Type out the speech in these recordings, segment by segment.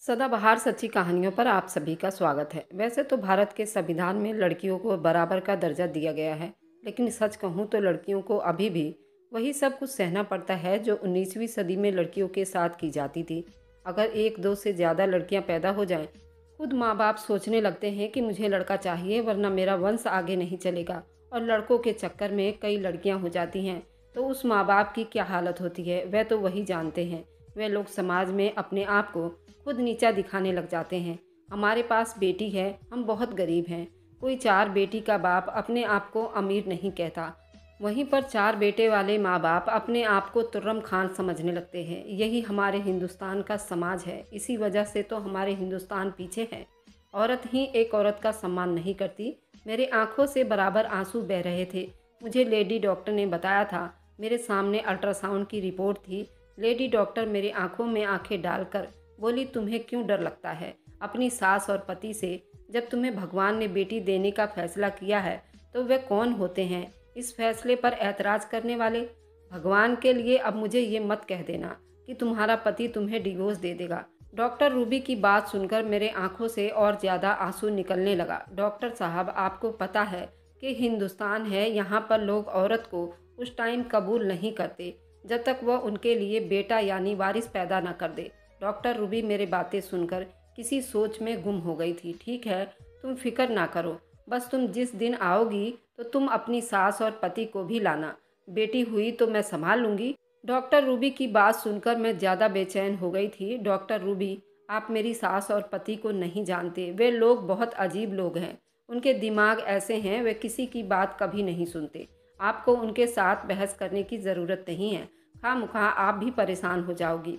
सदाबहार सच्ची कहानियों पर आप सभी का स्वागत है। वैसे तो भारत के संविधान में लड़कियों को बराबर का दर्जा दिया गया है, लेकिन सच कहूँ तो लड़कियों को अभी भी वही सब कुछ सहना पड़ता है जो 19वीं सदी में लड़कियों के साथ की जाती थी। अगर एक दो से ज़्यादा लड़कियां पैदा हो जाएं, खुद माँ बाप सोचने लगते हैं कि मुझे लड़का चाहिए वरना मेरा वंश आगे नहीं चलेगा, और लड़कों के चक्कर में कई लड़कियाँ हो जाती हैं तो उस माँ बाप की क्या हालत होती है वह तो वही जानते हैं। वे लोग समाज में अपने आप को खुद नीचा दिखाने लग जाते हैं। हमारे पास बेटी है, हम बहुत गरीब हैं। कोई चार बेटी का बाप अपने आप को अमीर नहीं कहता। वहीं पर चार बेटे वाले माँ बाप अपने आप को तुर्रम खान समझने लगते हैं। यही हमारे हिंदुस्तान का समाज है। इसी वजह से तो हमारे हिंदुस्तान पीछे है। औरत ही एक औरत का सम्मान नहीं करती। मेरे आंखों से बराबर आंसू बह रहे थे। मुझे लेडी डॉक्टर ने बताया था। मेरे सामने अल्ट्रासाउंड की रिपोर्ट थी। लेडी डॉक्टर मेरे आंखों में आंखें डालकर बोली, तुम्हें क्यों डर लगता है अपनी सास और पति से? जब तुम्हें भगवान ने बेटी देने का फैसला किया है तो वे कौन होते हैं इस फैसले पर ऐतराज़ करने वाले? भगवान के लिए अब मुझे ये मत कह देना कि तुम्हारा पति तुम्हें डिवोर्स दे देगा। डॉक्टर रूबी की बात सुनकर मेरे आंखों से और ज़्यादा आंसू निकलने लगा। डॉक्टर साहब, आपको पता है कि हिंदुस्तान है, यहाँ पर लोग औरत को उस टाइम कबूल नहीं करते जब तक वह उनके लिए बेटा यानी वारिस पैदा न कर दे। डॉक्टर रूबी मेरे बातें सुनकर किसी सोच में गुम हो गई थी। ठीक है, तुम फिक्र ना करो, बस तुम जिस दिन आओगी तो तुम अपनी सास और पति को भी लाना। बेटी हुई तो मैं संभाल लूँगी। डॉक्टर रूबी की बात सुनकर मैं ज़्यादा बेचैन हो गई थी। डॉक्टर रूबी, आप मेरी सास और पति को नहीं जानते। वे लोग बहुत अजीब लोग हैं। उनके दिमाग ऐसे हैं, वे किसी की बात कभी नहीं सुनते। आपको उनके साथ बहस करने की ज़रूरत नहीं है। खामखा आप भी परेशान हो जाओगी।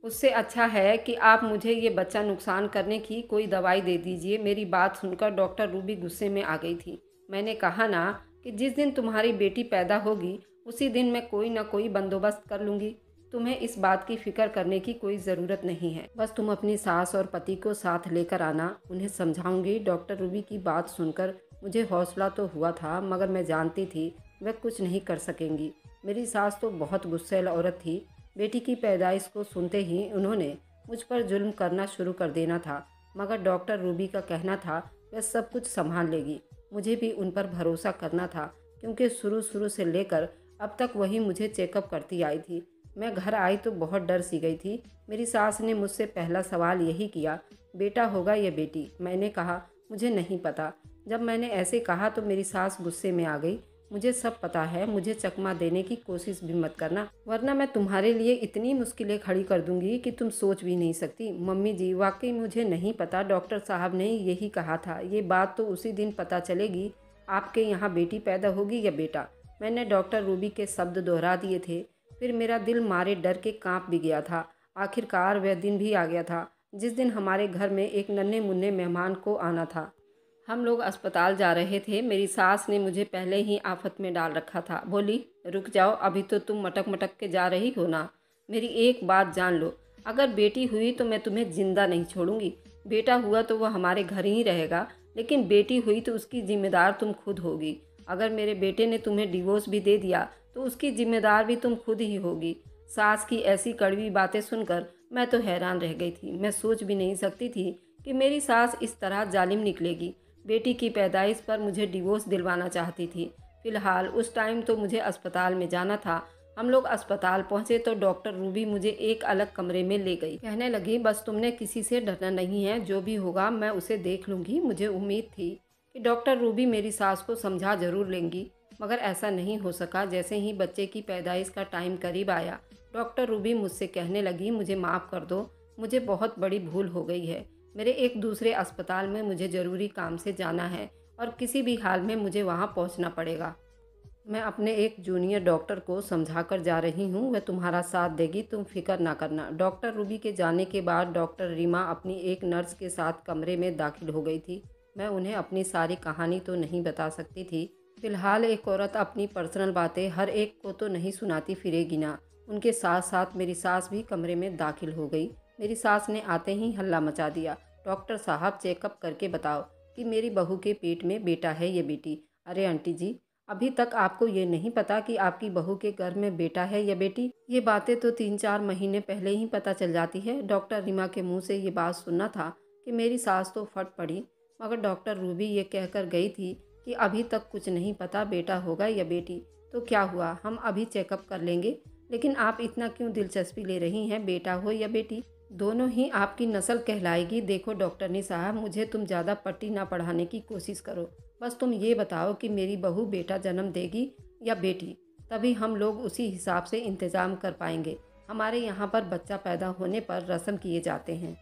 उससे अच्छा है कि आप मुझे ये बच्चा नुकसान करने की कोई दवाई दे दीजिए। मेरी बात सुनकर डॉक्टर रूबी गुस्से में आ गई थी। मैंने कहा ना कि जिस दिन तुम्हारी बेटी पैदा होगी उसी दिन मैं कोई ना कोई बंदोबस्त कर लूँगी। तुम्हें इस बात की फ़िक्र करने की कोई ज़रूरत नहीं है। बस तुम अपनी सास और पति को साथ लेकर आना, उन्हें समझाऊंगी। डॉक्टर रूबी की बात सुनकर मुझे हौसला तो हुआ था, मगर मैं जानती थी वह कुछ नहीं कर सकेंगी। मेरी सास तो बहुत गुस्सैल औरत थी। बेटी की पैदाइश को सुनते ही उन्होंने मुझ पर जुल्म करना शुरू कर देना था, मगर डॉक्टर रूबी का कहना था वह सब कुछ संभाल लेगी। मुझे भी उन पर भरोसा करना था, क्योंकि शुरू से लेकर अब तक वही मुझे चेकअप करती आई थी। मैं घर आई तो बहुत डर सी गई थी। मेरी सास ने मुझसे पहला सवाल यही किया, बेटा होगा या बेटी? मैंने कहा मुझे नहीं पता। जब मैंने ऐसे कहा तो मेरी सास गुस्से में आ गई। मुझे सब पता है, मुझे चकमा देने की कोशिश भी मत करना, वरना मैं तुम्हारे लिए इतनी मुश्किलें खड़ी कर दूंगी कि तुम सोच भी नहीं सकती। मम्मी जी, वाकई मुझे नहीं पता, डॉक्टर साहब ने यही कहा था। ये बात तो उसी दिन पता चलेगी आपके यहाँ बेटी पैदा होगी या बेटा। मैंने डॉक्टर रूबी के शब्द दोहरा दिए थे। फिर मेरा दिल मारे डर के कांप भी गया था। आखिरकार वह दिन भी आ गया था जिस दिन हमारे घर में एक नन्हे मुन्ने मेहमान को आना था। हम लोग अस्पताल जा रहे थे। मेरी सास ने मुझे पहले ही आफत में डाल रखा था। बोली, रुक जाओ, अभी तो तुम मटक मटक के जा रही हो ना। मेरी एक बात जान लो, अगर बेटी हुई तो मैं तुम्हें जिंदा नहीं छोड़ूंगी। बेटा हुआ तो वह हमारे घर ही रहेगा, लेकिन बेटी हुई तो उसकी जिम्मेदार तुम खुद होगी। अगर मेरे बेटे ने तुम्हें डिवोर्स भी दे दिया तो उसकी जिम्मेदार भी तुम खुद ही होगी। सास की ऐसी कड़वी बातें सुनकर मैं तो हैरान रह गई थी। मैं सोच भी नहीं सकती थी कि मेरी सास इस तरह जालिम निकलेगी। बेटी की पैदाइश पर मुझे डिवोर्स दिलवाना चाहती थी। फिलहाल उस टाइम तो मुझे अस्पताल में जाना था। हम लोग अस्पताल पहुंचे तो डॉक्टर रूबी मुझे एक अलग कमरे में ले गई। कहने लगी, बस तुमने किसी से डरना नहीं है, जो भी होगा मैं उसे देख लूँगी। मुझे उम्मीद थी कि डॉक्टर रूबी मेरी सास को समझा जरूर लेंगी, मगर ऐसा नहीं हो सका। जैसे ही बच्चे की पैदाइश का टाइम करीब आया, डॉक्टर रूबी मुझसे कहने लगी, मुझे माफ़ कर दो, मुझे बहुत बड़ी भूल हो गई है। मेरे एक दूसरे अस्पताल में मुझे ज़रूरी काम से जाना है और किसी भी हाल में मुझे वहां पहुंचना पड़ेगा। मैं अपने एक जूनियर डॉक्टर को समझा कर जा रही हूं, वह तुम्हारा साथ देगी, तुम फिक्र ना करना। डॉक्टर रूबी के जाने के बाद डॉक्टर रीमा अपनी एक नर्स के साथ कमरे में दाखिल हो गई थी। मैं उन्हें अपनी सारी कहानी तो नहीं बता सकती थी। फिलहाल एक औरत अपनी पर्सनल बातें हर एक को तो नहीं सुनाती फिरेगी ना। उनके साथ साथ मेरी सास भी कमरे में दाखिल हो गई। मेरी सास ने आते ही हल्ला मचा दिया, डॉक्टर साहब चेकअप करके बताओ कि मेरी बहू के पेट में बेटा है या बेटी। अरे आंटी जी, अभी तक आपको ये नहीं पता कि आपकी बहू के घर में बेटा है या बेटी? ये बातें तो 3-4 महीने पहले ही पता चल जाती है। डॉक्टर रीमा के मुंह से ये बात सुनना था कि मेरी सास तो फट पड़ी, मगर डॉक्टर रूबी ये कहकर गई थी कि अभी तक कुछ नहीं पता बेटा होगा या बेटी। तो क्या हुआ, हम अभी चेकअप कर लेंगे। लेकिन आप इतना क्यों दिलचस्पी ले रही हैं, बेटा हो या बेटी? दोनों ही आपकी नस्ल कहलाएगी। देखो डॉक्टरनी साहब, मुझे तुम ज़्यादा पट्टी ना पढ़ाने की कोशिश करो। बस तुम ये बताओ कि मेरी बहू बेटा जन्म देगी या बेटी, तभी हम लोग उसी हिसाब से इंतज़ाम कर पाएंगे। हमारे यहाँ पर बच्चा पैदा होने पर रस्म किए जाते हैं।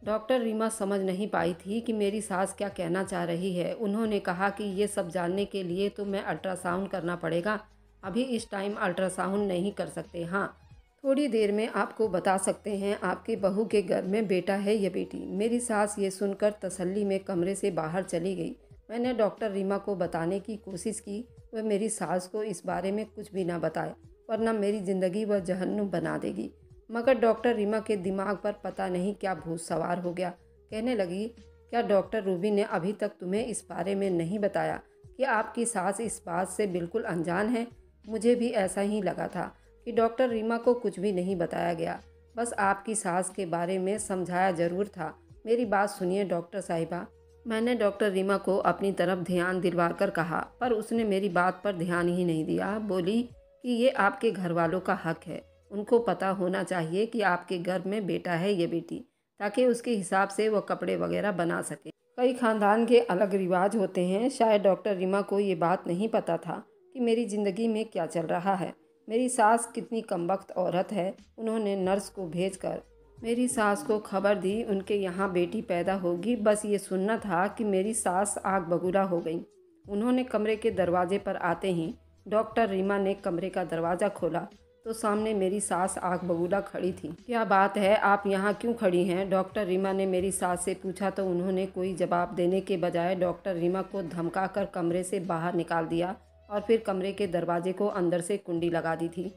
डॉक्टर रीमा समझ नहीं पाई थी कि मेरी सास क्या कहना चाह रही है। उन्होंने कहा कि ये सब जानने के लिए तो मैं अल्ट्रासाउंड करना पड़ेगा। अभी इस टाइम अल्ट्रासाउंड नहीं कर सकते। हाँ, थोड़ी देर में आपको बता सकते हैं आपकी बहू के घर में बेटा है या बेटी। मेरी सास ये सुनकर तसल्ली में कमरे से बाहर चली गई। मैंने डॉक्टर रीमा को बताने की कोशिश की वह मेरी सास को इस बारे में कुछ भी ना बताए, वरना मेरी ज़िंदगी वह जहन्नुम बना देगी। मगर डॉक्टर रीमा के दिमाग पर पता नहीं क्या भूत सवार हो गया। कहने लगी, क्या डॉक्टर रूबी ने अभी तक तुम्हें इस बारे में नहीं बताया कि आपकी सास इस बात से बिल्कुल अनजान है? मुझे भी ऐसा ही लगा था कि डॉक्टर रीमा को कुछ भी नहीं बताया गया, बस आपकी सास के बारे में समझाया ज़रूर था। मेरी बात सुनिए डॉक्टर साहिबा। मैंने डॉक्टर रीमा को अपनी तरफ ध्यान दिलवा कर कहा, पर उसने मेरी बात पर ध्यान ही नहीं दिया। बोली कि ये आपके घर वालों का हक है, उनको पता होना चाहिए कि आपके घर में बेटा है या बेटी, ताकि उसके हिसाब से वो कपड़े वगैरह बना सके। कई खानदान के अलग रिवाज होते हैं। शायद डॉक्टर रीमा को ये बात नहीं पता था कि मेरी ज़िंदगी में क्या चल रहा है। मेरी सास कितनी कमबख्त औरत है। उन्होंने नर्स को भेजकर मेरी सास को खबर दी उनके यहाँ बेटी पैदा होगी। बस ये सुनना था कि मेरी सास आग बबूला हो गई। उन्होंने कमरे के दरवाजे पर आते ही डॉक्टर रीमा ने कमरे का दरवाज़ा खोला तो सामने मेरी सास आग बबूला खड़ी थी। क्या बात है, आप यहाँ क्यों खड़ी हैं? डॉक्टर रीमा ने मेरी सास से पूछा तो उन्होंने कोई जवाब देने के बजाय डॉक्टर रीमा को धमकाकर कमरे से बाहर निकाल दिया और फिर कमरे के दरवाजे को अंदर से कुंडी लगा दी थी।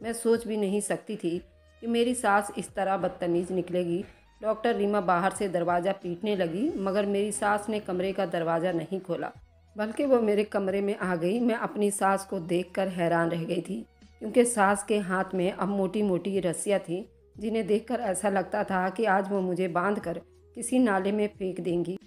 मैं सोच भी नहीं सकती थी कि मेरी सास इस तरह बदतमीज़ निकलेगी। डॉक्टर रीमा बाहर से दरवाज़ा पीटने लगी, मगर मेरी सास ने कमरे का दरवाज़ा नहीं खोला, बल्कि वो मेरे कमरे में आ गई। मैं अपनी सास को देखकर हैरान रह गई थी, क्योंकि सास के हाथ में अब मोटी मोटी रस्सियाँ थीं, जिन्हें देखकर ऐसा लगता था कि आज वो मुझे बांधकर किसी नाले में फेंक देंगी।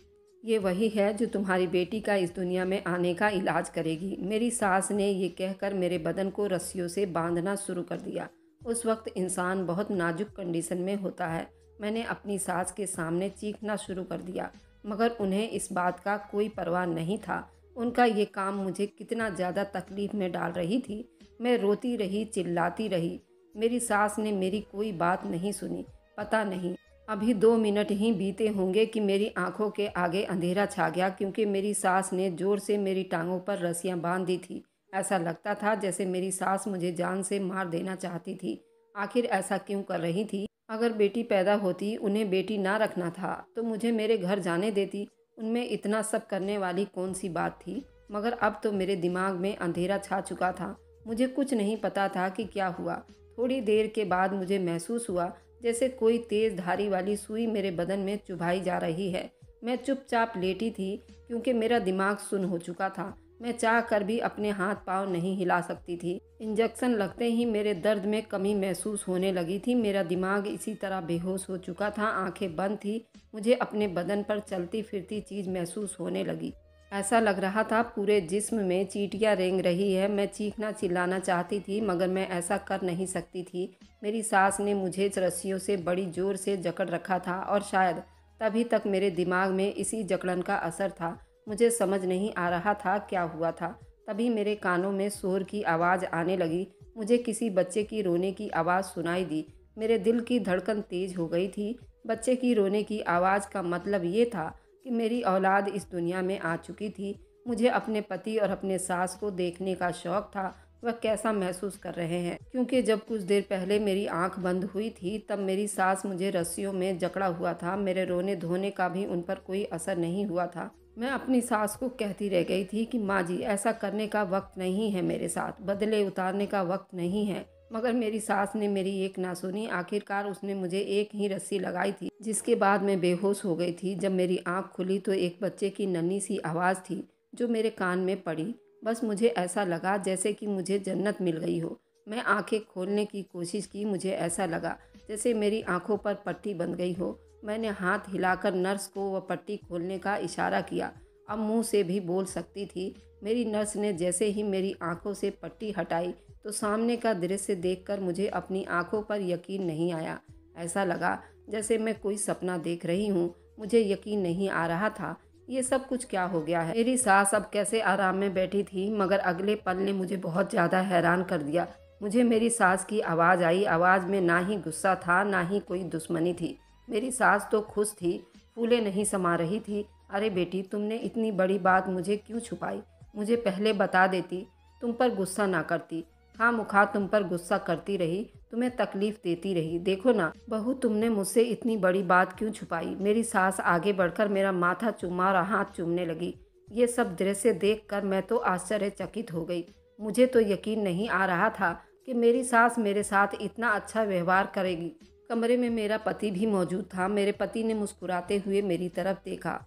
ये वही है जो तुम्हारी बेटी का इस दुनिया में आने का इलाज करेगी। मेरी सास ने ये कहकर मेरे बदन को रस्सियों से बांधना शुरू कर दिया। उस वक्त इंसान बहुत नाजुक कंडीशन में होता है। मैंने अपनी सास के सामने चीखना शुरू कर दिया, मगर उन्हें इस बात का कोई परवाह नहीं था। उनका ये काम मुझे कितना ज़्यादा तकलीफ़ में डाल रही थी। मैं रोती रही, चिल्लाती रही। मेरी सास ने मेरी कोई बात नहीं सुनी। पता नहीं अभी 2 मिनट ही बीते होंगे कि मेरी आंखों के आगे अंधेरा छा गया, क्योंकि मेरी सास ने ज़ोर से मेरी टांगों पर रस्सियां बांध दी थी। ऐसा लगता था जैसे मेरी सास मुझे जान से मार देना चाहती थी। आखिर ऐसा क्यों कर रही थी? अगर बेटी पैदा होती, उन्हें बेटी ना रखना था तो मुझे मेरे घर जाने देती। उनमें इतना सब करने वाली कौन सी बात थी? मगर अब तो मेरे दिमाग में अंधेरा छा चुका था। मुझे कुछ नहीं पता था कि क्या हुआ। थोड़ी देर के बाद मुझे महसूस हुआ जैसे कोई तेज़ धारी वाली सुई मेरे बदन में चुभाई जा रही है। मैं चुपचाप लेटी थी, क्योंकि मेरा दिमाग सुन्न हो चुका था। मैं चाह कर भी अपने हाथ पांव नहीं हिला सकती थी। इंजेक्शन लगते ही मेरे दर्द में कमी महसूस होने लगी थी। मेरा दिमाग इसी तरह बेहोश हो चुका था, आंखें बंद थी। मुझे अपने बदन पर चलती फिरती चीज़ महसूस होने लगी। ऐसा लग रहा था पूरे जिस्म में चींटियां रेंग रही है। मैं चीखना चिल्लाना चाहती थी, मगर मैं ऐसा कर नहीं सकती थी। मेरी सास ने मुझे रस्सियों से बड़ी ज़ोर से जकड़ रखा था और शायद तभी तक मेरे दिमाग में इसी जकड़न का असर था। मुझे समझ नहीं आ रहा था क्या हुआ था। तभी मेरे कानों में शोर की आवाज़ आने लगी। मुझे किसी बच्चे की रोने की आवाज़ सुनाई दी। मेरे दिल की धड़कन तेज़ हो गई थी। बच्चे की रोने की आवाज़ का मतलब ये था कि मेरी औलाद इस दुनिया में आ चुकी थी। मुझे अपने पति और अपने सास को देखने का शौक़ था, वह कैसा महसूस कर रहे हैं, क्योंकि जब कुछ देर पहले मेरी आंख बंद हुई थी तब मेरी सास मुझे रस्सियों में जकड़ा हुआ था। मेरे रोने धोने का भी उन पर कोई असर नहीं हुआ था। मैं अपनी सास को कहती रह गई थी कि माँ जी, ऐसा करने का वक्त नहीं है, मेरे साथ बदले उतारने का वक्त नहीं है। मगर मेरी सास ने मेरी एक ना सुनी। आखिरकार उसने मुझे एक ही रस्सी लगाई थी, जिसके बाद मैं बेहोश हो गई थी। जब मेरी आंख खुली तो एक बच्चे की नन्ही सी आवाज़ थी जो मेरे कान में पड़ी। बस मुझे ऐसा लगा जैसे कि मुझे जन्नत मिल गई हो। मैं आंखें खोलने की कोशिश की, मुझे ऐसा लगा जैसे मेरी आंखों पर पट्टी बंध गई हो। मैंने हाथ हिलाकर नर्स को वह पट्टी खोलने का इशारा किया। अब मुंह से भी बोल सकती थी। मेरी नर्स ने जैसे ही मेरी आंखों से पट्टी हटाई तो सामने का दृश्य देखकर मुझे अपनी आंखों पर यकीन नहीं आया। ऐसा लगा जैसे मैं कोई सपना देख रही हूँ। मुझे यकीन नहीं आ रहा था ये सब कुछ क्या हो गया है। मेरी सास अब कैसे आराम में बैठी थी, मगर अगले पल ने मुझे बहुत ज़्यादा हैरान कर दिया। मुझे मेरी सास की आवाज़ आई। आवाज़ में ना ही गुस्सा था ना ही कोई दुश्मनी थी। मेरी सास तो खुश थी, फूले नहीं समा रही थी। अरे बेटी, तुमने इतनी बड़ी बात मुझे क्यों छुपाई? मुझे पहले बता देती, तुम पर गुस्सा ना करती। खामखा तुम पर गुस्सा करती रही, तुम्हें तकलीफ देती रही। देखो ना बहू, तुमने मुझसे इतनी बड़ी बात क्यों छुपाई? मेरी सास आगे बढ़कर मेरा माथा चूमा और हाथ चूमने लगी। ये सब दृश्य देखकर मैं तो आश्चर्यचकित हो गई। मुझे तो यकीन नहीं आ रहा था कि मेरी सास मेरे साथ इतना अच्छा व्यवहार करेगी। कमरे में मेरा पति भी मौजूद था। मेरे पति ने मुस्कुराते हुए मेरी तरफ देखा।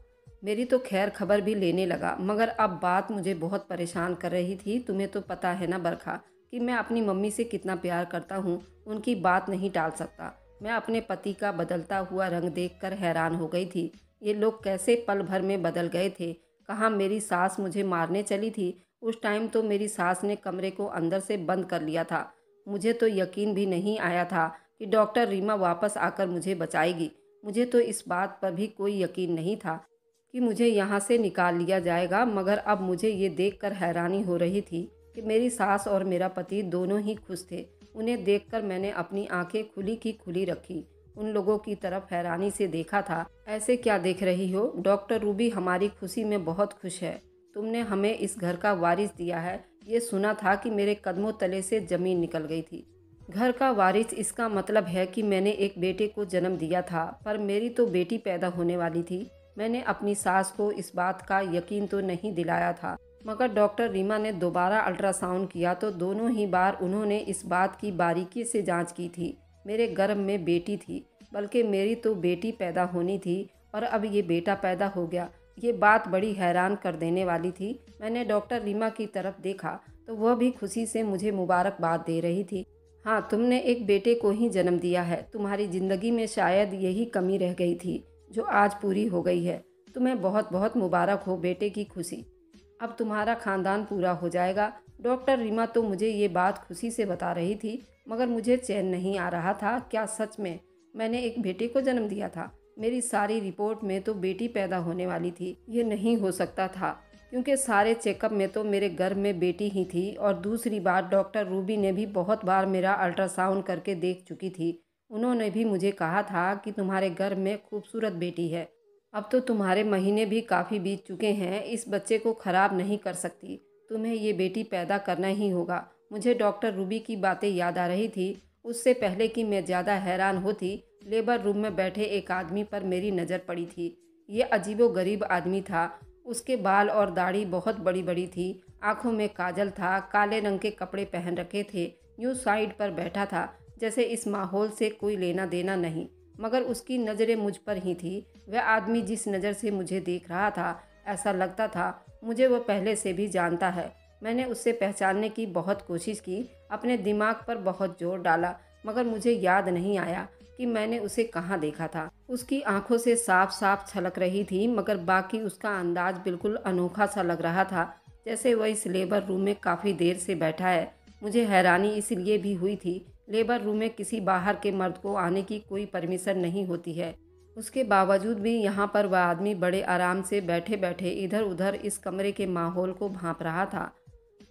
मेरी तो खैर खबर भी लेने लगा, मगर अब बात मुझे बहुत परेशान कर रही थी। तुम्हें तो पता है ना बरखा, कि मैं अपनी मम्मी से कितना प्यार करता हूँ। उनकी बात नहीं टाल सकता। मैं अपने पति का बदलता हुआ रंग देखकर हैरान हो गई थी। ये लोग कैसे पल भर में बदल गए थे। कहाँ मेरी सास मुझे मारने चली थी। उस टाइम तो मेरी सास ने कमरे को अंदर से बंद कर लिया था। मुझे तो यकीन भी नहीं आया था कि डॉक्टर रीमा वापस आकर मुझे बचाएगी। मुझे तो इस बात पर भी कोई यकीन नहीं था कि मुझे यहाँ से निकाल लिया जाएगा, मगर अब मुझे ये देखकर हैरानी हो रही थी कि मेरी सास और मेरा पति दोनों ही खुश थे। उन्हें देखकर मैंने अपनी आंखें खुली की खुली रखी। उन लोगों की तरफ हैरानी से देखा था। ऐसे क्या देख रही हो? डॉक्टर रूबी हमारी खुशी में बहुत खुश है। तुमने हमें इस घर का वारिस दिया है। ये सुना था कि मेरे कदमों तले से ज़मीन निकल गई थी। घर का वारिस, इसका मतलब है कि मैंने एक बेटे को जन्म दिया था, पर मेरी तो बेटी पैदा होने वाली थी। मैंने अपनी सास को इस बात का यकीन तो नहीं दिलाया था, मगर डॉक्टर रीमा ने दोबारा अल्ट्रासाउंड किया तो दोनों ही बार उन्होंने इस बात की बारीकी से जांच की थी। मेरे गर्भ में बेटी थी, बल्कि मेरी तो बेटी पैदा होनी थी और अब ये बेटा पैदा हो गया। ये बात बड़ी हैरान कर देने वाली थी। मैंने डॉक्टर रीमा की तरफ देखा तो वह भी खुशी से मुझे मुबारकबाद दे रही थी। हाँ, तुमने एक बेटे को ही जन्म दिया है। तुम्हारी ज़िंदगी में शायद यही कमी रह गई थी जो आज पूरी हो गई है। तुम्हें बहुत बहुत मुबारक हो बेटे की खुशी। अब तुम्हारा खानदान पूरा हो जाएगा। डॉक्टर रीमा तो मुझे ये बात खुशी से बता रही थी, मगर मुझे चैन नहीं आ रहा था। क्या सच में मैंने एक बेटे को जन्म दिया था? मेरी सारी रिपोर्ट में तो बेटी पैदा होने वाली थी। ये नहीं हो सकता था, क्योंकि सारे चेकअप में तो मेरे गर्भ में बेटी ही थी। और दूसरी बात, डॉक्टर रूबी ने भी बहुत बार मेरा अल्ट्रासाउंड करके देख चुकी थी। उन्होंने भी मुझे कहा था कि तुम्हारे गर्भ में खूबसूरत बेटी है। अब तो तुम्हारे महीने भी काफ़ी बीत चुके हैं, इस बच्चे को ख़राब नहीं कर सकती। तुम्हें ये बेटी पैदा करना ही होगा। मुझे डॉक्टर रूबी की बातें याद आ रही थी। उससे पहले कि मैं ज़्यादा हैरान होती, लेबर रूम में बैठे एक आदमी पर मेरी नज़र पड़ी थी। ये अजीबोगरीब आदमी था। उसके बाल और दाढ़ी बहुत बड़ी बड़ी थी। आँखों में काजल था। काले रंग के कपड़े पहन रखे थे। यूँ साइड पर बैठा था जैसे इस माहौल से कोई लेना देना नहीं, मगर उसकी नज़रें मुझ पर ही थी। वह आदमी जिस नज़र से मुझे देख रहा था, ऐसा लगता था मुझे वह पहले से भी जानता है। मैंने उससे पहचानने की बहुत कोशिश की, अपने दिमाग पर बहुत जोर डाला, मगर मुझे याद नहीं आया कि मैंने उसे कहाँ देखा था। उसकी आंखों से साफ साफ छलक रही थी, मगर बाकी उसका अंदाज बिल्कुल अनोखा सा लग रहा था, जैसे वह इस लेबर रूम में काफ़ी देर से बैठा है। मुझे हैरानी इसलिए भी हुई थी, लेबर रूम में किसी बाहर के मर्द को आने की कोई परमिशन नहीं होती है। उसके बावजूद भी यहाँ पर वह आदमी बड़े आराम से बैठे बैठे इधर उधर इस कमरे के माहौल को भांप रहा था।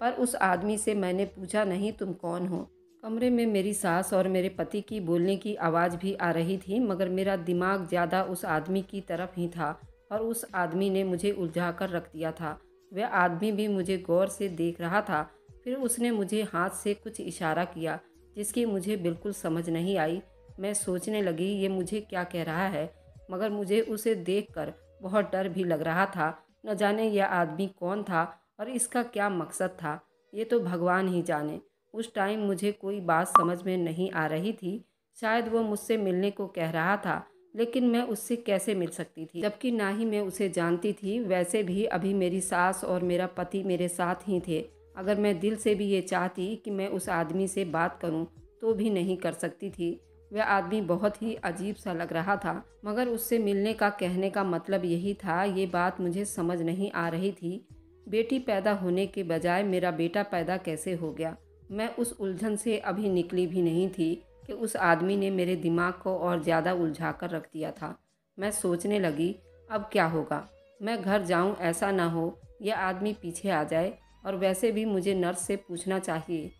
पर उस आदमी से मैंने पूछा नहीं, तुम कौन हो? कमरे में मेरी सास और मेरे पति की बोलने की आवाज़ भी आ रही थी, मगर मेरा दिमाग ज़्यादा उस आदमी की तरफ ही था और उस आदमी ने मुझे उलझा कर रख दिया था। वह आदमी भी मुझे गौर से देख रहा था। फिर उसने मुझे हाथ से कुछ इशारा किया, जिसकी मुझे बिल्कुल समझ नहीं आई। मैं सोचने लगी ये मुझे क्या कह रहा है, मगर मुझे उसे देखकर बहुत डर भी लग रहा था। न जाने यह आदमी कौन था और इसका क्या मकसद था, ये तो भगवान ही जाने। उस टाइम मुझे कोई बात समझ में नहीं आ रही थी। शायद वो मुझसे मिलने को कह रहा था, लेकिन मैं उससे कैसे मिल सकती थी, जबकि ना ही मैं उसे जानती थी। वैसे भी अभी मेरी सास और मेरा पति मेरे साथ ही थे। अगर मैं दिल से भी ये चाहती कि मैं उस आदमी से बात करूं, तो भी नहीं कर सकती थी। वह आदमी बहुत ही अजीब सा लग रहा था, मगर उससे मिलने का कहने का मतलब यही था, ये बात मुझे समझ नहीं आ रही थी। बेटी पैदा होने के बजाय मेरा बेटा पैदा कैसे हो गया? मैं उस उलझन से अभी निकली भी नहीं थी कि उस आदमी ने मेरे दिमाग को और ज़्यादा उलझा कर रख दिया था। मैं सोचने लगी, अब क्या होगा? मैं घर जाऊं, ऐसा ना हो यह आदमी पीछे आ जाए। और वैसे भी मुझे नर्स से पूछना चाहिए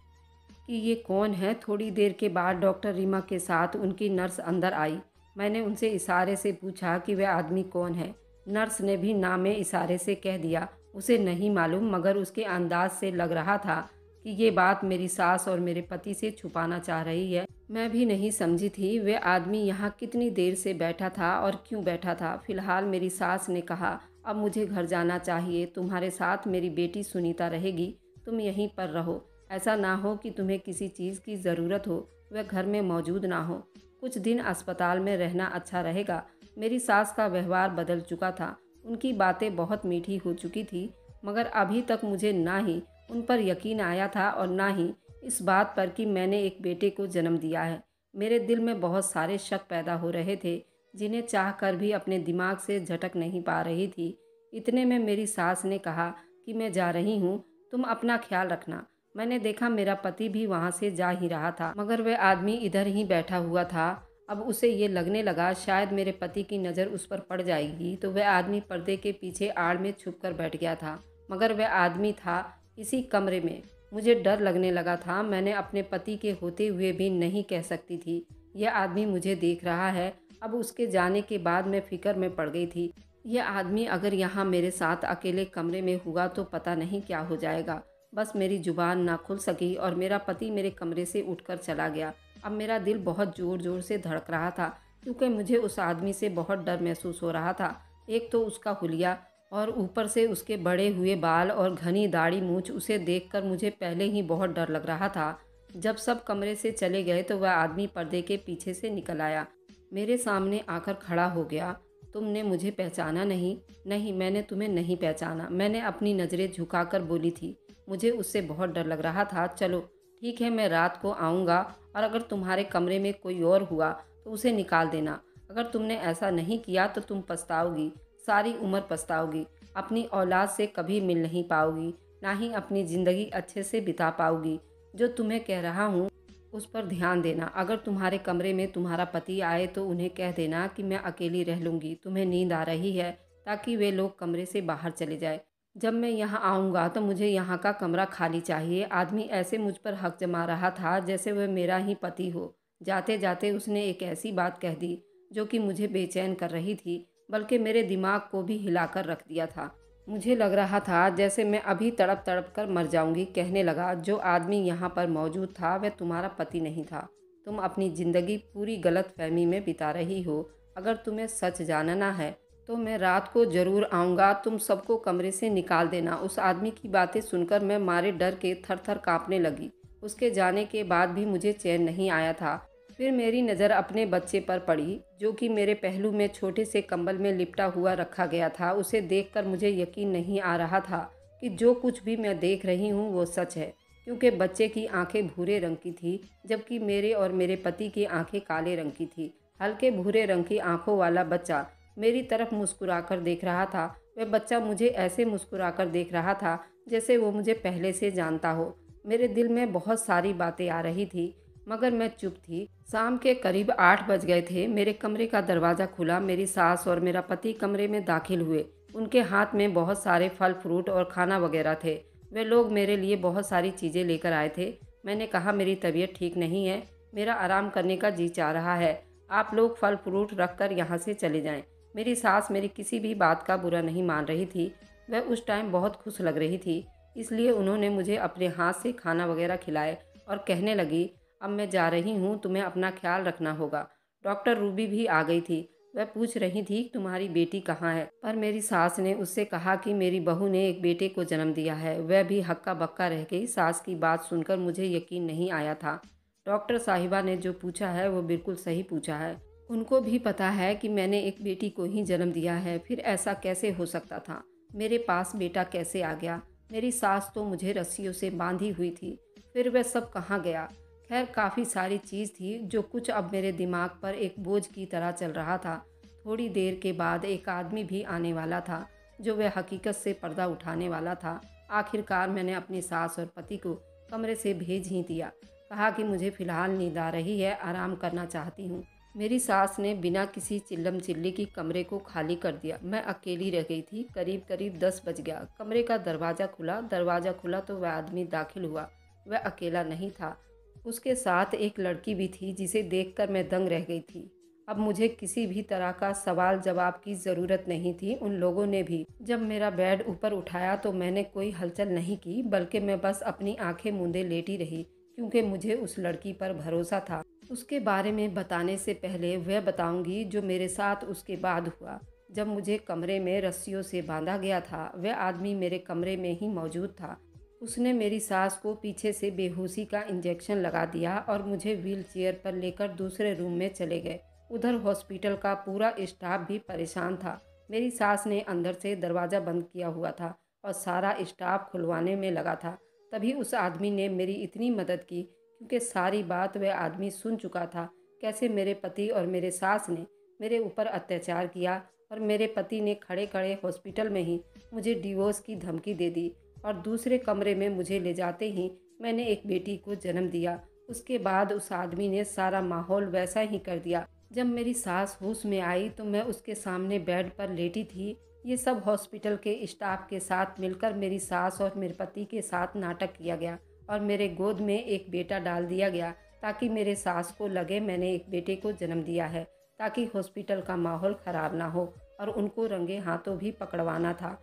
कि ये कौन है। थोड़ी देर के बाद डॉक्टर रीमा के साथ उनकी नर्स अंदर आई। मैंने उनसे इशारे से पूछा कि वह आदमी कौन है। नर्स ने भी नामे इशारे से कह दिया उसे नहीं मालूम, मगर उसके अंदाज से लग रहा था कि ये बात मेरी सास और मेरे पति से छुपाना चाह रही है। मैं भी नहीं समझी थी वह आदमी यहाँ कितनी देर से बैठा था और क्यों बैठा था। फिलहाल मेरी सास ने कहा, अब मुझे घर जाना चाहिए, तुम्हारे साथ मेरी बेटी सुनीता रहेगी, तुम यहीं पर रहो। ऐसा ना हो कि तुम्हें किसी चीज़ की ज़रूरत हो, वह घर में मौजूद ना हो। कुछ दिन अस्पताल में रहना अच्छा रहेगा। मेरी सास का व्यवहार बदल चुका था, उनकी बातें बहुत मीठी हो चुकी थी, मगर अभी तक मुझे ना ही उन पर यकीन आया था और ना ही इस बात पर कि मैंने एक बेटे को जन्म दिया है। मेरे दिल में बहुत सारे शक पैदा हो रहे थे, जिन्हें चाह कर भी अपने दिमाग से झटक नहीं पा रही थी। इतने में मेरी सास ने कहा कि मैं जा रही हूँ, तुम अपना ख्याल रखना। मैंने देखा मेरा पति भी वहाँ से जा ही रहा था, मगर वह आदमी इधर ही बैठा हुआ था। अब उसे ये लगने लगा शायद मेरे पति की नज़र उस पर पड़ जाएगी, तो वह आदमी पर्दे के पीछे आड़ में छुप कर बैठ गया था। मगर वह आदमी था इसी कमरे में। मुझे डर लगने लगा था। मैंने अपने पति के होते हुए भी नहीं कह सकती थी यह आदमी मुझे देख रहा है। अब उसके जाने के बाद मैं फिक्र में पड़ गई थी। यह आदमी अगर यहाँ मेरे साथ अकेले कमरे में हुआ तो पता नहीं क्या हो जाएगा। बस मेरी जुबान ना खुल सकी और मेरा पति मेरे कमरे से उठकर चला गया। अब मेरा दिल बहुत ज़ोर ज़ोर से धड़क रहा था, क्योंकि मुझे उस आदमी से बहुत डर महसूस हो रहा था। एक तो उसका हुलिया और ऊपर से उसके बड़े हुए बाल और घनी दाढ़ी मूछ, उसे देखकर मुझे पहले ही बहुत डर लग रहा था। जब सब कमरे से चले गए तो वह आदमी पर्दे के पीछे से निकल आया, मेरे सामने आकर खड़ा हो गया। तुमने मुझे पहचाना नहीं? नहीं, मैंने तुम्हें नहीं पहचाना, मैंने अपनी नज़रें झुकाकर बोली थी। मुझे उससे बहुत डर लग रहा था। चलो ठीक है, मैं रात को आऊँगा और अगर तुम्हारे कमरे में कोई और हुआ तो उसे निकाल देना। अगर तुमने ऐसा नहीं किया तो तुम पछताओगी, सारी उम्र पछताओगी। अपनी औलाद से कभी मिल नहीं पाओगी, ना ही अपनी ज़िंदगी अच्छे से बिता पाओगी। जो तुम्हें कह रहा हूँ उस पर ध्यान देना। अगर तुम्हारे कमरे में तुम्हारा पति आए तो उन्हें कह देना कि मैं अकेली रह लूँगी, तुम्हें नींद आ रही है, ताकि वे लोग कमरे से बाहर चले जाए। जब मैं यहाँ आऊँगा तो मुझे यहाँ का कमरा खाली चाहिए। आदमी ऐसे मुझ पर हक जमा रहा था जैसे वह मेरा ही पति हो। जाते जाते उसने एक ऐसी बात कह दी जो कि मुझे बेचैन कर रही थी, बल्कि मेरे दिमाग को भी हिलाकर रख दिया था। मुझे लग रहा था जैसे मैं अभी तड़प तड़प कर मर जाऊंगी। कहने लगा, जो आदमी यहाँ पर मौजूद था वह तुम्हारा पति नहीं था। तुम अपनी ज़िंदगी पूरी गलत फहमी में बिता रही हो। अगर तुम्हें सच जानना है तो मैं रात को ज़रूर आऊँगा, तुम सबको कमरे से निकाल देना। उस आदमी की बातें सुनकर मैं मारे डर के थर थर काँपने लगी। उसके जाने के बाद भी मुझे चैन नहीं आया था। फिर मेरी नज़र अपने बच्चे पर पड़ी, जो कि मेरे पहलू में छोटे से कंबल में लिपटा हुआ रखा गया था। उसे देखकर मुझे यकीन नहीं आ रहा था कि जो कुछ भी मैं देख रही हूँ वो सच है, क्योंकि बच्चे की आंखें भूरे रंग की थी, जबकि मेरे और मेरे पति की आंखें काले रंग की थी। हल्के भूरे रंग की आंखों वाला बच्चा मेरी तरफ मुस्कुराकर देख रहा था। वह बच्चा मुझे ऐसे मुस्कुराकर देख रहा था जैसे वो मुझे पहले से जानता हो। मेरे दिल में बहुत सारी बातें आ रही थी, मगर मैं चुप थी। शाम के करीब 8 बज गए थे। मेरे कमरे का दरवाज़ा खुला। मेरी सास और मेरा पति कमरे में दाखिल हुए। उनके हाथ में बहुत सारे फल फ्रूट और खाना वगैरह थे। वे लोग मेरे लिए बहुत सारी चीज़ें लेकर आए थे। मैंने कहा, मेरी तबीयत ठीक नहीं है, मेरा आराम करने का जी चाह रहा है, आप लोग फल फ्रूट रख कर यहाँ से चले जाएं। मेरी सास मेरी किसी भी बात का बुरा नहीं मान रही थी। वह उस टाइम बहुत खुश लग रही थी, इसलिए उन्होंने मुझे अपने हाथ से खाना वगैरह खिलाए और कहने लगी, अब मैं जा रही हूँ, तुम्हें अपना ख्याल रखना होगा। डॉक्टर रूबी भी आ गई थी। वह पूछ रही थी तुम्हारी बेटी कहाँ है, पर मेरी सास ने उससे कहा कि मेरी बहू ने एक बेटे को जन्म दिया है। वह भी हक्का बक्का रह गई। सास की बात सुनकर मुझे यकीन नहीं आया था। डॉक्टर साहिबा ने जो पूछा है वो बिल्कुल सही पूछा है। उनको भी पता है कि मैंने एक बेटी को ही जन्म दिया है, फिर ऐसा कैसे हो सकता था? मेरे पास बेटा कैसे आ गया? मेरी सास तो मुझे रस्सियों से बांधी हुई थी, फिर वह सब कहाँ गया? खैर काफ़ी सारी चीज़ थी जो कुछ अब मेरे दिमाग पर एक बोझ की तरह चल रहा था। थोड़ी देर के बाद एक आदमी भी आने वाला था, जो वह हकीकत से पर्दा उठाने वाला था। आखिरकार मैंने अपनी सास और पति को कमरे से भेज ही दिया। कहा कि मुझे फ़िलहाल नींद आ रही है, आराम करना चाहती हूँ। मेरी सास ने बिना किसी चिल्लम चिल्ली की कमरे को खाली कर दिया। मैं अकेली रह गई थी। करीब करीब 10 बज गया। कमरे का दरवाज़ा खुला तो वह आदमी दाखिल हुआ। वह अकेला नहीं था, उसके साथ एक लड़की भी थी जिसे देखकर मैं दंग रह गई थी। अब मुझे किसी भी तरह का सवाल जवाब की ज़रूरत नहीं थी। उन लोगों ने भी जब मेरा बेड ऊपर उठाया तो मैंने कोई हलचल नहीं की, बल्कि मैं बस अपनी आंखें मूंदे लेटी रही, क्योंकि मुझे उस लड़की पर भरोसा था। उसके बारे में बताने से पहले वह बताऊंगी जो मेरे साथ उसके बाद हुआ। जब मुझे कमरे में रस्सियों से बांधा गया था, वह आदमी मेरे कमरे में ही मौजूद था। उसने मेरी सास को पीछे से बेहोशी का इंजेक्शन लगा दिया और मुझे व्हील चेयर पर लेकर दूसरे रूम में चले गए। उधर हॉस्पिटल का पूरा स्टाफ भी परेशान था। मेरी सास ने अंदर से दरवाज़ा बंद किया हुआ था और सारा स्टाफ खुलवाने में लगा था। तभी उस आदमी ने मेरी इतनी मदद की, क्योंकि सारी बात वह आदमी सुन चुका था। कैसे मेरे पति और मेरे सास ने मेरे ऊपर अत्याचार किया और मेरे पति ने खड़े खड़े हॉस्पिटल में ही मुझे डिवोर्स की धमकी दे दी और दूसरे कमरे में मुझे ले जाते ही मैंने एक बेटी को जन्म दिया। उसके बाद उस आदमी ने सारा माहौल वैसा ही कर दिया। जब मेरी सास होश में आई तो मैं उसके सामने बेड पर लेटी थी। ये सब हॉस्पिटल के स्टाफ के साथ मिलकर मेरी सास और मेरे पति के साथ नाटक किया गया और मेरे गोद में एक बेटा डाल दिया गया, ताकि मेरे सास को लगे मैंने एक बेटे को जन्म दिया है, ताकि हॉस्पिटल का माहौल ख़राब ना हो और उनको रंगे हाथों भी पकड़वाना था।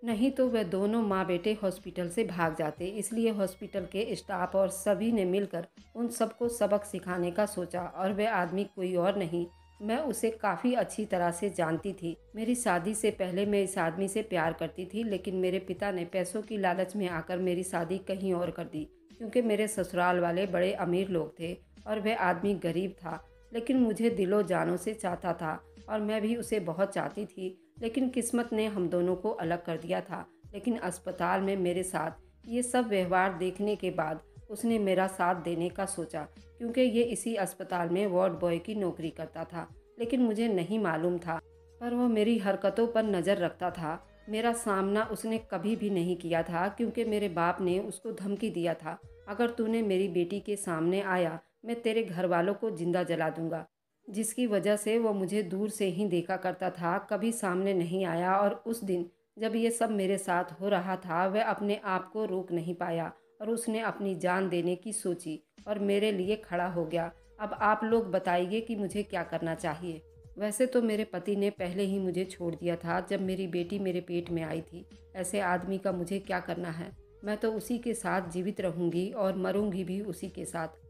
नहीं तो वह दोनों माँ बेटे हॉस्पिटल से भाग जाते। इसलिए हॉस्पिटल के स्टाफ और सभी ने मिलकर उन सबको सबक सिखाने का सोचा और वह आदमी कोई और नहीं, मैं उसे काफ़ी अच्छी तरह से जानती थी। मेरी शादी से पहले मैं इस आदमी से प्यार करती थी, लेकिन मेरे पिता ने पैसों की लालच में आकर मेरी शादी कहीं और कर दी, क्योंकि मेरे ससुराल वाले बड़े अमीर लोग थे और वह आदमी गरीब था। लेकिन मुझे दिलो जानों से चाहता था और मैं भी उसे बहुत चाहती थी। लेकिन किस्मत ने हम दोनों को अलग कर दिया था। लेकिन अस्पताल में मेरे साथ ये सब व्यवहार देखने के बाद उसने मेरा साथ देने का सोचा, क्योंकि ये इसी अस्पताल में वार्ड बॉय की नौकरी करता था। लेकिन मुझे नहीं मालूम था, पर वो मेरी हरकतों पर नज़र रखता था। मेरा सामना उसने कभी भी नहीं किया था, क्योंकि मेरे बाप ने उसको धमकी दिया था, अगर तूने मेरी बेटी के सामने आया मैं तेरे घर वालों को जिंदा जला दूंगा। जिसकी वजह से वो मुझे दूर से ही देखा करता था, कभी सामने नहीं आया। और उस दिन जब ये सब मेरे साथ हो रहा था, वह अपने आप को रोक नहीं पाया और उसने अपनी जान देने की सोची और मेरे लिए खड़ा हो गया। अब आप लोग बताइए कि मुझे क्या करना चाहिए। वैसे तो मेरे पति ने पहले ही मुझे छोड़ दिया था जब मेरी बेटी मेरे पेट में आई थी। ऐसे आदमी का मुझे क्या करना है? मैं तो उसी के साथ जीवित रहूंगी और मरूंगी भी उसी के साथ।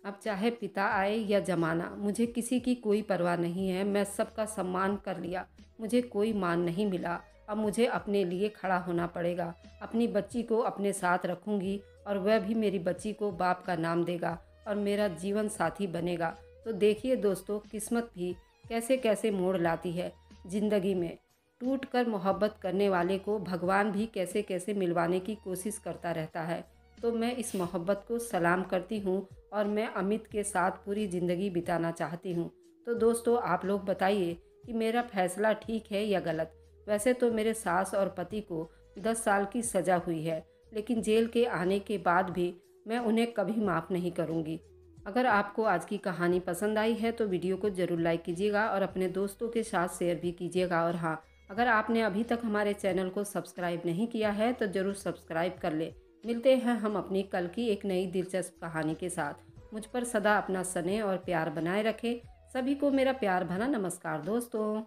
अब चाहे पिता आए या जमाना, मुझे किसी की कोई परवाह नहीं है। मैं सबका सम्मान कर लिया, मुझे कोई मान नहीं मिला। अब मुझे अपने लिए खड़ा होना पड़ेगा। अपनी बच्ची को अपने साथ रखूंगी और वह भी मेरी बच्ची को बाप का नाम देगा और मेरा जीवन साथी बनेगा। तो देखिए दोस्तों, किस्मत भी कैसे कैसे मोड़ लाती है ज़िंदगी में। टूट कर मोहब्बत करने वाले को भगवान भी कैसे कैसे मिलवाने की कोशिश करता रहता है। तो मैं इस मोहब्बत को सलाम करती हूँ और मैं अमित के साथ पूरी ज़िंदगी बिताना चाहती हूँ। तो दोस्तों, आप लोग बताइए कि मेरा फैसला ठीक है या गलत। वैसे तो मेरे सास और पति को 10 साल की सज़ा हुई है, लेकिन जेल के आने के बाद भी मैं उन्हें कभी माफ़ नहीं करूँगी। अगर आपको आज की कहानी पसंद आई है तो वीडियो को ज़रूर लाइक कीजिएगा और अपने दोस्तों के साथ शेयर भी कीजिएगा। और हाँ, अगर आपने अभी तक हमारे चैनल को सब्सक्राइब नहीं किया है तो ज़रूर सब्सक्राइब कर ले। मिलते हैं हम अपनी कल की एक नई दिलचस्प कहानी के साथ। मुझ पर सदा अपना स्नेह और प्यार बनाए रखें। सभी को मेरा प्यार भरा नमस्कार दोस्तों।